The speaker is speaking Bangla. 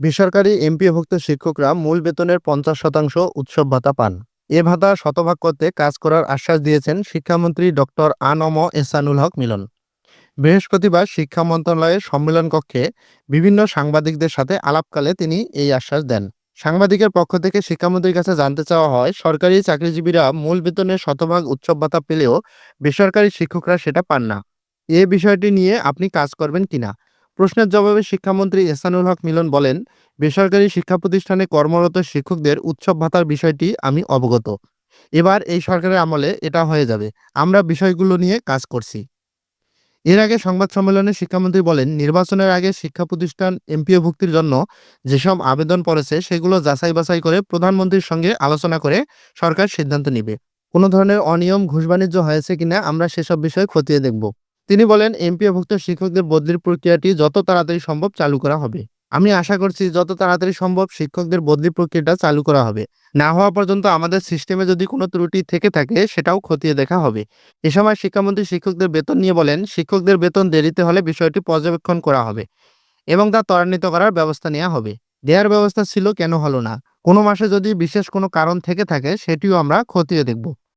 বেসরকারি এমপিওভুক্ত শিক্ষকরা মূল বেতনের ৫০% উৎসব ভাতা পান। এ ভাতা শতভাগ করতে কাজ করার আশ্বাস দিয়েছেন শিক্ষামন্ত্রী ডক্টর আ.ন.ম এহসানুল হক মিলন। বৃহস্পতিবার শিক্ষা মন্ত্রণালয়ের সম্মেলন কক্ষে বিভিন্ন সাংবাদিকদের সাথে আলাপকালে তিনি এই আশ্বাস দেন। সাংবাদিকের পক্ষ থেকে শিক্ষামন্ত্রীর কাছে জানতে চাওয়া হয়, সরকারি চাকরিজীবীরা মূল বেতনের শতভাগ উৎসব ভাতা পেলেও বেসরকারি শিক্ষকরা সেটা পান না। এ বিষয়টি নিয়ে আপনি কাজ করবেন কিনা? প্রশ্নের জবাবে শিক্ষামন্ত্রী এহসানুল হক মিলন বলেন, বেসরকারি শিক্ষা প্রতিষ্ঠানে কর্মরত শিক্ষকদের উৎসব ভাতার বিষয়টি আমি অবগত। এবার এই সরকারের আমলে এটা হয়ে যাবে। আমরা বিষয়গুলো নিয়ে কাজ করছি। এর আগে সংবাদ সম্মেলনে শিক্ষামন্ত্রী বলেন, নির্বাচনের আগে শিক্ষা প্রতিষ্ঠান এমপিওভুক্তির জন্য যেসব আবেদন পড়েছে সেগুলো যাচাই বাছাই করে প্রধানমন্ত্রীর সঙ্গে আলোচনা করে সরকার সিদ্ধান্ত নেবে। কোনো ধরনের অনিয়ম ঘুষ বাণিজ্য হয়েছে কিনা আমরা সেসব বিষয় খতিয়ে দেখব। তিনি বলেন, এমপিওভুক্ত শিক্ষকদের বদলির প্রক্রিয়াটি যত তাড়াতাড়ি সম্ভব চালু করা হবে। আমি আশা করছি যত তাড়াতাড়ি সম্ভব শিক্ষকদের বদলি প্রক্রিয়াটা চালু করা হবে। না হওয়া পর্যন্ত আমাদের সিস্টেমে যদি কোনো ত্রুটি থেকে থাকে সেটাও খতিয়ে দেখা হবে। এ সময় শিক্ষামন্ত্রী শিক্ষকদের বেতন নিয়ে বলেন, শিক্ষকদের বেতন দেরিতে হলে বিষয়টি পর্যবেক্ষণ করা হবে এবং তা ত্বরান্বিত করার ব্যবস্থা নেওয়া হবে। দেওয়ার ব্যবস্থা ছিল, কেন হলো না? কোনো মাসে যদি বিশেষ কোনো কারণ থেকে থাকে সেটিও আমরা খতিয়ে দেখব।